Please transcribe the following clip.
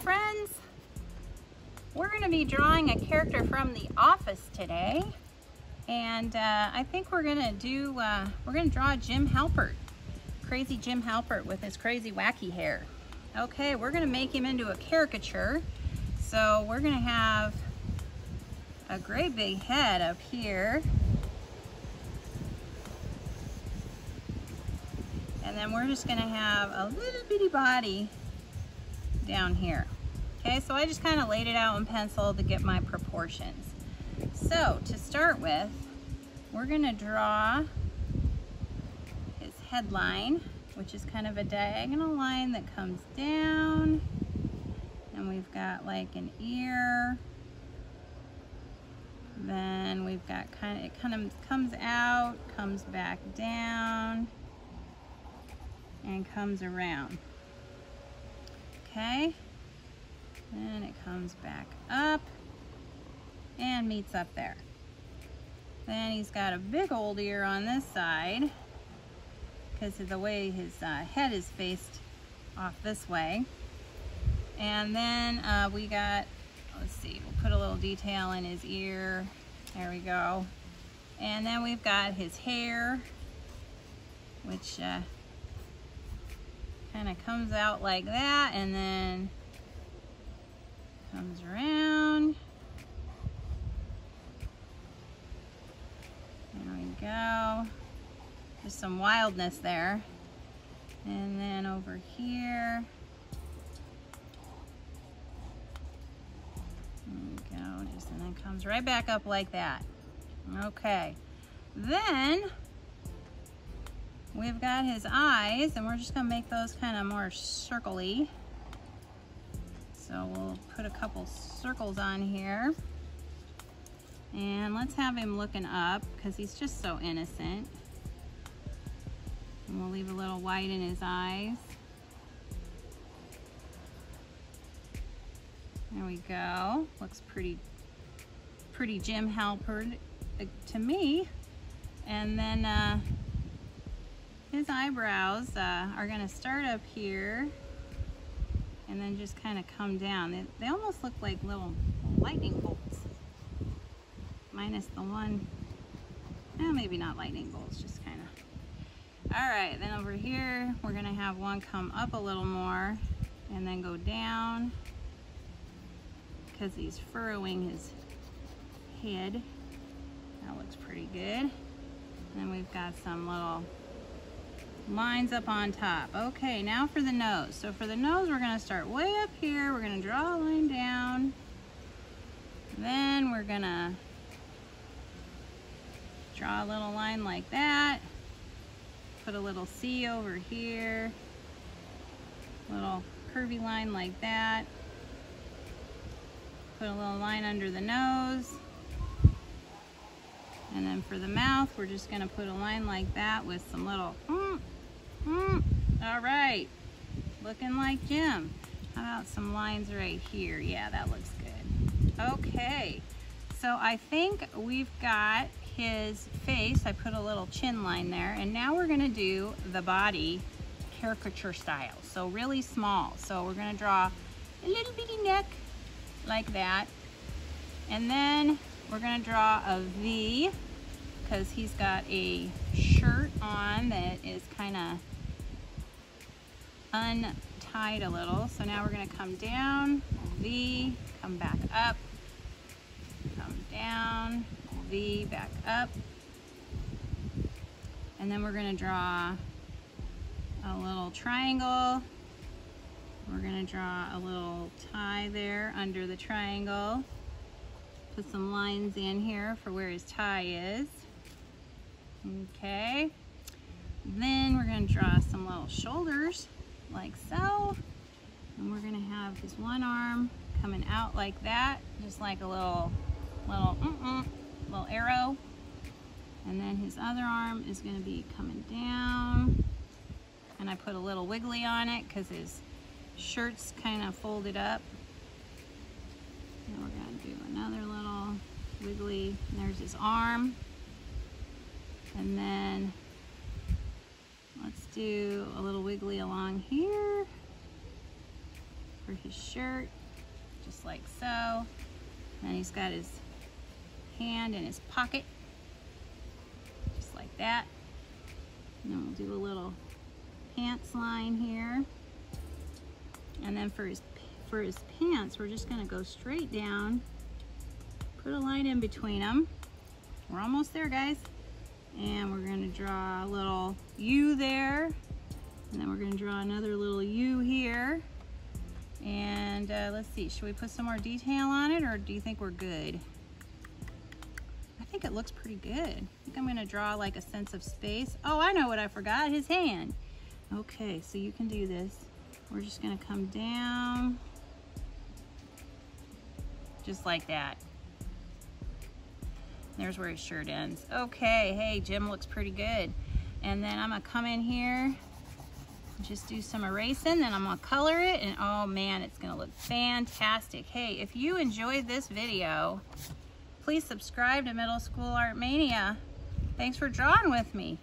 friends. We're going to be drawing a character from The Office today, and I think we're going to draw Jim Halpert, crazy Jim Halpert with his crazy wacky hair. Okay, we're going to make him into a caricature. So we're going to have a great big head up here, and then we're just going to have a little bitty body down here. Okay, so I just kind of laid it out in pencil to get my proportions. So to start with, we're going to draw his headline, which is kind of a diagonal line that comes down, and we've got like an ear. Then we've got it kind of comes out, comes back down, and comes around. Okay, and it comes back up and meets up there. Then he's got a big old ear on this side because of the way his head is faced off this way. And then we got, let's see, we'll put a little detail in his ear. There we go. And then we've got his hair, which kind of comes out like that and then comes around. There we go. There's some wildness there. And then over here, there we go, and then comes right back up like that. Okay, then we've got his eyes, and we're just gonna make those kind of more circle-y. So we'll put a couple circles on here. And let's have him looking up because he's just so innocent. And we'll leave a little white in his eyes. There we go. Looks pretty Jim Halpert to me. And then his eyebrows are gonna start up here and then just kind of come down. They almost look like little lightning bolts. Minus the one, maybe not lightning bolts, just kind of. All right, then over here, we're gonna have one come up a little more and then go down because he's furrowing his head. That looks pretty good. And then we've got some little lines up on top. Okay, now for the nose. So for the nose, we're gonna start way up here. We're gonna draw a line down. Then we're gonna draw a little line like that. Put a little C over here. Little curvy line like that. Put a little line under the nose. And then for the mouth, we're just gonna put a line like that with some little All right, looking like Jim. How about some lines right here? Yeah, that looks good. Okay, so I think we've got his face. I put a little chin line there, and now we're gonna do the body caricature style. So really small. So we're gonna draw a little bitty neck like that. And then we're gonna draw a V because he's got a shirt on that is kind of untied a little. So now we're gonna come down, V, come back up, come down, V, back up. And then we're gonna draw a little triangle. We're gonna draw a little tie there under the triangle. Put some lines in here for where his tie is. Okay. Then we're gonna draw some little shoulders like so. And we're gonna have his one arm coming out like that, just like a little arrow. And then his other arm is gonna be coming down. And I put a little wiggly on it because his shirt's kind of folded up. And we're gonna do another little wiggly. And there's his arm. And then let's do a little wiggly along here for for his shirt, just like so. And he's got his hand in his pocket, just like that. And then we'll do a little pants line here. And then for his pants, we're just gonna go straight down, put a line in between them. We're almost there, guys. And we're gonna draw a little U there. And then we're gonna draw another little U here. And let's see, should we put some more detail on it, or do you think we're good? I think it looks pretty good. I think I'm gonna draw like a sense of space. Oh, I know what I forgot, his hand. Okay, so you can do this. We're just gonna come down, just like that. There's where his shirt ends. Okay, hey, Jim looks pretty good. And then I'm gonna come in here, just do some erasing, then I'm gonna color it, and oh man, it's gonna look fantastic. Hey, if you enjoyed this video, please subscribe to Middle School Art Mania. Thanks for drawing with me.